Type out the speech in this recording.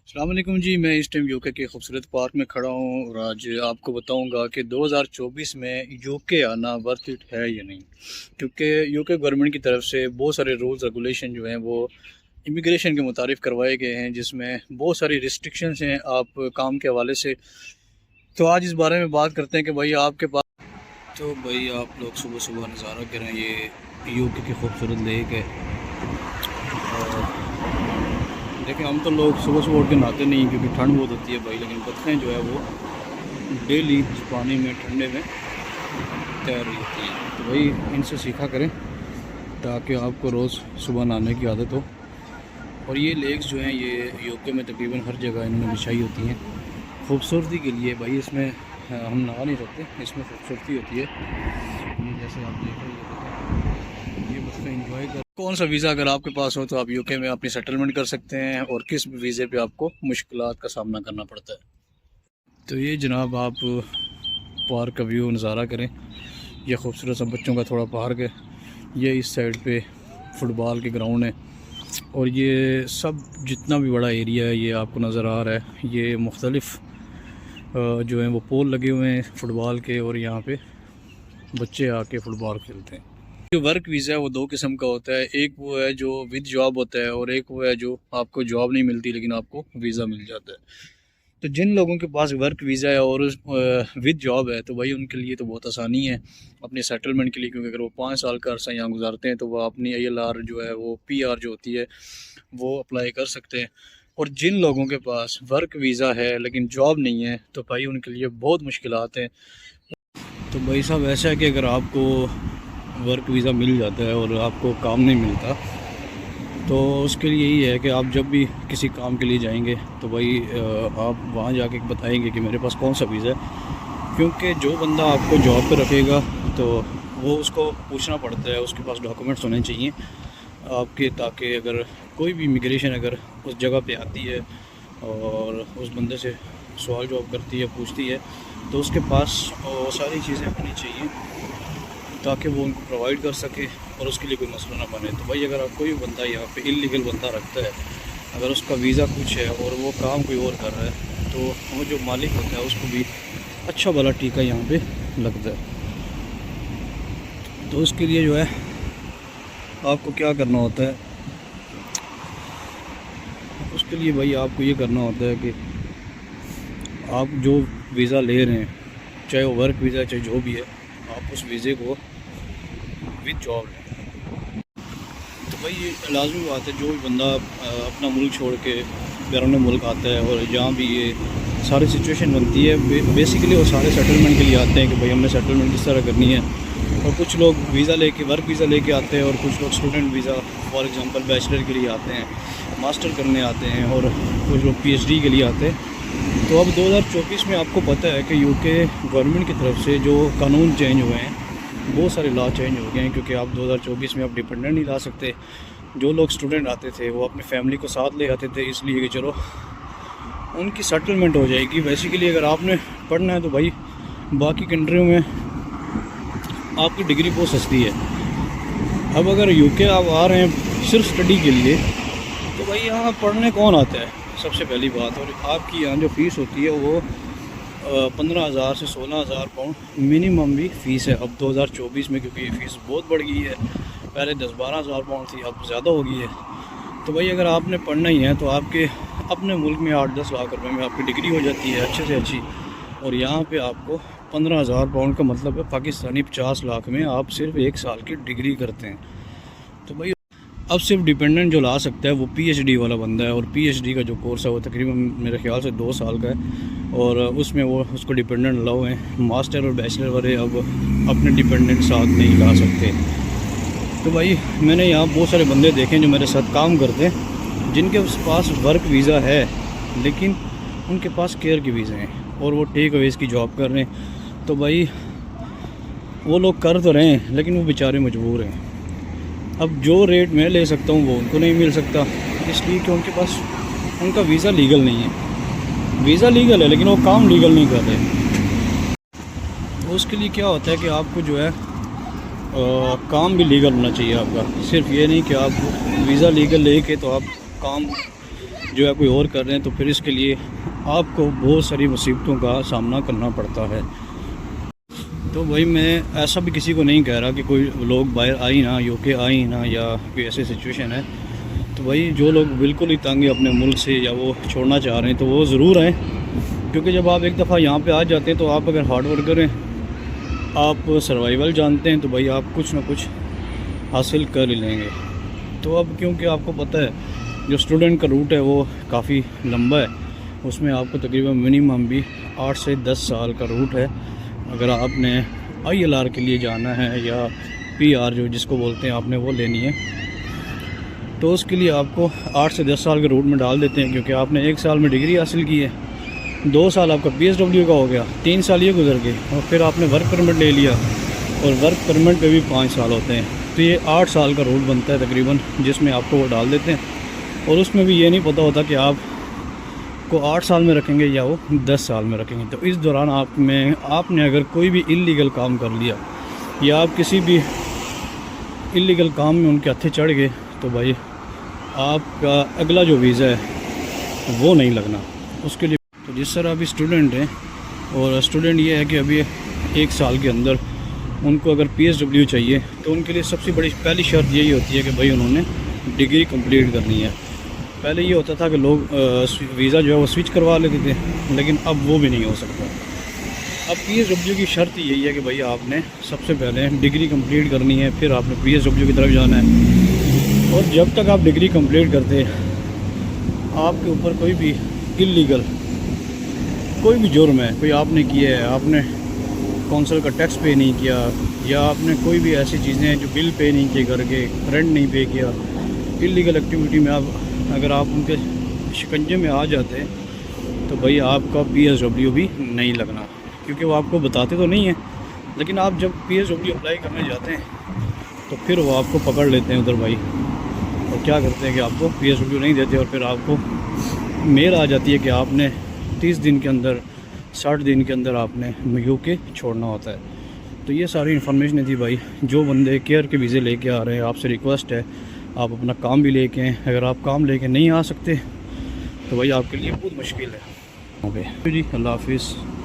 अस्सलाम वालेकुम जी। मैं इस टाइम यूके के खूबसूरत पार्क में खड़ा हूँ और आज आपको बताऊंगा कि 2024 में यूके आना वर्थ इट है या नहीं। क्योंकि यूके गवर्नमेंट की तरफ से बहुत सारे रूल्स रेगुलेशन जो हैं वो इमिग्रेशन के मुताबिक करवाए गए हैं, जिसमें बहुत सारी रिस्ट्रिक्शंस हैं आप काम के हवाले से। तो आज इस बारे में बात करते हैं कि भाई आपके पास तो भाई आप लोग सुबह सुबह नज़ारा करें, ये यूके की खूबसूरत लेक है। और देखिए, हम तो लोग सुबह सुबह उठ के नहाते नहीं क्योंकि ठंड बहुत होती है भाई, लेकिन बतखें जो है वो डेली पानी में ठंडे में तैर रही होती हैं। तो भाई इनसे सीखा करें ताकि आपको रोज़ सुबह नहाने की आदत हो। और ये लेक्स जो हैं ये यूके में तकरीबन हर जगह इन्होंने बिछाई होती हैं खूबसूरती के लिए। भाई इसमें हम नहा नहीं सकते, इसमें खूबसूरती होती है। ये जैसे आप देख रहे हैं, ये बतखें इंजॉय कर। कौन सा वीज़ा अगर आपके पास हो तो आप यूके में अपनी सेटलमेंट कर सकते हैं, और किस वीज़े पे आपको मुश्किलात का सामना करना पड़ता है। तो ये जनाब आप पार्क का व्यू नज़ारा करें। यह खूबसूरत सा बच्चों का थोड़ा पार्क है। ये इस साइड पे फुटबॉल के ग्राउंड है, और ये सब जितना भी बड़ा एरिया है ये आपको नज़र आ रहा है। ये मुख्तलिफ़ जो हैं वो पोल लगे हुए हैं फुटबॉल के, और यहाँ पे बच्चे आके फ़ुटबॉल खेलते हैं। जो वर्क वीज़ा है वो दो किस्म का होता है। एक वो है जो विद जॉब होता है, और एक वो है जो आपको जॉब नहीं मिलती लेकिन आपको वीज़ा मिल जाता है। तो जिन लोगों के पास वर्क वीज़ा है और विद जॉब है तो भाई उनके लिए तो बहुत आसानी है अपने सेटलमेंट के लिए, क्योंकि अगर वो 5 साल का अरसा यहाँ गुजारते हैं तो वो अपनी ILR जो है वो PR जो होती है वो अप्लाई कर सकते हैं। और जिन लोगों के पास वर्क वीज़ा है लेकिन जॉब नहीं है तो भाई उनके लिए बहुत मुश्किलात हैं। तो भाई साहब ऐसा है कि अगर आपको वर्क वीज़ा मिल जाता है और आपको काम नहीं मिलता तो उसके लिए यही है कि आप जब भी किसी काम के लिए जाएंगे तो भाई आप वहाँ जाके बताएंगे कि मेरे पास कौन सा वीज़ा है। क्योंकि जो बंदा आपको जॉब पर रखेगा तो वो उसको पूछना पड़ता है, उसके पास डॉक्यूमेंट्स होने चाहिए आपके, ताकि अगर कोई भी इमिग्रेशन अगर उस जगह पे आती है और उस बंदे से सवाल जवाब करती है, पूछती है, तो उसके पास सारी चीज़ें होनी चाहिए ताकि वो उनको प्रोवाइड कर सके और उसके लिए कोई मसला ना बने। तो भाई अगर कोई बंदा यहाँ पे इलीगल बंदा रखता है, अगर उसका वीज़ा कुछ है और वो काम कोई और कर रहा है, तो वो जो मालिक होता है उसको भी अच्छा भला टीका यहाँ पे लगता है। तो उसके लिए जो है आपको क्या करना होता है, उसके लिए भाई आपको ये करना होता है कि आप जो वीज़ा ले रहे हैं, चाहे वो वर्क वीज़ा चाहे जो भी है, आप उस वीज़े को विद जॉब लें। तो भाई ये लाजमी बात है, जो भी बंदा अपना मुल्क छोड़ के बैरून मुल्क आता है और जहाँ भी ये सारी सिचुएशन बनती है, बेसिकली वो सारे सेटलमेंट के लिए आते हैं कि भाई हमने सेटलमेंट किस तरह करनी है। और कुछ लोग वीज़ा लेके वर्क वीज़ा लेके आते हैं, और कुछ लोग student visa for example bachelor के लिए आते हैं, मास्टर करने आते हैं, और कुछ लोग PhD के लिए आते हैं। तो अब 2024 में आपको पता है कि यूके गवर्नमेंट की तरफ से जो कानून चेंज हुए हैं, बहुत सारे लॉ चेंज हो गए हैं, क्योंकि आप 2024 में आप डिपेंडेंट नहीं ला सकते। जो लोग स्टूडेंट आते थे वो अपनी फैमिली को साथ ले आते थे, इसलिए कि चलो उनकी सेटलमेंट हो जाएगी। बेसिकली अगर आपने पढ़ना है तो भाई बाकी कंट्रियों में आपकी डिग्री बहुत सस्ती है। अब अगर यूके आप आ रहे हैं सिर्फ स्टडी के लिए तो भाई यहाँ पढ़ने कौन आता है, सबसे पहली बात। और आपकी यहाँ जो फ़ीस होती है वो 15,000 से 16,000 पाउंड मिनिमम भी फ़ीस है अब 2024 में, क्योंकि फ़ीस बहुत बढ़ गई है। पहले 10-12 हज़ार पाउंड थी, अब ज़्यादा हो गई है। तो भाई अगर आपने पढ़ना ही है तो आपके अपने मुल्क में 8-10 लाख रुपए में आपकी डिग्री हो जाती है अच्छे से अच्छी, और यहाँ पे आपको 15,000 पाउंड का मतलब है पाकिस्तानी 50 लाख में आप सिर्फ 1 साल की डिग्री करते हैं। तो भाई अब सिर्फ डिपेंडेंट जो ला सकता है वो PhD वाला बंदा है, और PhD का जो कोर्स है वो तकरीबन मेरे ख्याल से 2 साल का है, और उसमें वो उसको डिपेंडेंट अलाउ हैं। मास्टर और बैचलर वाले अब अपने डिपेंडेंट साथ नहीं ला सकते। तो भाई मैंने यहाँ बहुत सारे बंदे देखे जो मेरे साथ काम करते हैं, जिनके पास वर्क वीज़ा है लेकिन उनके पास केयर की वीज़ा हैं, और वो टेक अवेज की जॉब कर रहे हैं। तो भाई वो लोग कर तो रहे हैं लेकिन वो बेचारे मजबूर हैं। अब जो रेट मैं ले सकता हूँ वो उनको नहीं मिल सकता, इसलिए कि उनके पास उनका वीज़ा लीगल नहीं है। वीज़ा लीगल है लेकिन वो काम लीगल नहीं कर रहे। तो उसके लिए क्या होता है कि आपको जो है काम भी लीगल होना चाहिए आपका। सिर्फ ये नहीं कि आप वीज़ा लीगल लेके तो आप काम जो है कोई और कर रहे हैं, तो फिर इसके लिए आपको बहुत सारी मुसीबतों का सामना करना पड़ता है। तो भाई मैं ऐसा भी किसी को नहीं कह रहा कि कोई लोग बाहर आई ना, यूके आई ना, या कोई ऐसी सिचुएशन है। तो भाई जो लोग बिल्कुल ही तंग है अपने मुल्क से या वो छोड़ना चाह रहे हैं तो वो ज़रूर आएँ, क्योंकि जब आप एक दफ़ा यहाँ पे आ जाते हैं तो आप अगर हार्ड वर्क करें, आप सर्वाइवल जानते हैं, तो भाई आप कुछ ना कुछ हासिल कर ही लेंगे। तो अब क्योंकि आपको पता है जो स्टूडेंट का रूट है वो काफ़ी लंबा है, उसमें आपको तकरीबन मिनिमम भी 8 से 10 साल का रूट है। अगर आपने ILR के लिए जाना है या PR जो जिसको बोलते हैं आपने वो लेनी है, तो उसके लिए आपको 8 से 10 साल के रूट में डाल देते हैं, क्योंकि आपने 1 साल में डिग्री हासिल की है, 2 साल आपका PSW का हो गया, 3 साल ये गुजर गए, और फिर आपने वर्क परमिट ले लिया, और वर्क परमिट पे भी 5 साल होते हैं। तो ये 8 साल का रूट बनता है तकरीबन, जिसमें आपको वो डाल देते हैं। और उसमें भी ये नहीं पता होता कि आप को 8 साल में रखेंगे या वो 10 साल में रखेंगे। तो इस दौरान आपने अगर कोई भी इल्लीगल काम कर लिया या आप किसी भी इल्लीगल काम में उनके हत्थे चढ़ गए, तो भाई आपका अगला जो वीज़ा है वो नहीं लगना उसके लिए। तो जिस तरह अभी स्टूडेंट हैं, और स्टूडेंट ये है कि अभी 1 साल के अंदर उनको अगर PSW चाहिए, तो उनके लिए सबसे बड़ी पहली शर्त यही होती है कि भाई उन्होंने डिग्री कंप्लीट करनी है। पहले ये होता था कि लोग वीज़ा जो है वो स्विच करवा लेते थे, लेकिन अब वो भी नहीं हो सकता। अब PSW की शर्त यही है कि भाई आपने सबसे पहले डिग्री कंप्लीट करनी है, फिर आपने PSW की तरफ जाना है। और जब तक आप डिग्री कंप्लीट करते आपके ऊपर कोई भी इल्लीगल कोई भी जुर्म है, कोई आपने किया है, आपने कौंसल का टैक्स पे नहीं किया, या आपने कोई भी ऐसी चीज़ें हैं जो बिल पे नहीं किए, घर के रेंट नहीं पे किया, इल्लीगल एक्टिविटी में अगर आप उनके शिकंजे में आ जाते हैं, तो भाई आपका PSW भी नहीं लगना, क्योंकि वो आपको बताते तो नहीं हैं, लेकिन आप जब PSW अप्लाई करने जाते हैं तो फिर वो आपको पकड़ लेते हैं उधर भाई, और क्या करते हैं कि आपको PSW नहीं देते, और फिर आपको मेल आ जाती है कि आपने 30 दिन के अंदर 60 दिन के अंदर आपने UK छोड़ना होता है। तो ये सारी इन्फॉर्मेशन थी भाई। जो बंदे केयर के वीज़े लेके आ रहे हैं, आपसे रिक्वेस्ट है आप अपना काम भी लेके आएँ। अगर आप काम लेके नहीं आ सकते तो भाई आपके लिए बहुत मुश्किल है। ओके जी, अल्लाह हाफिज़।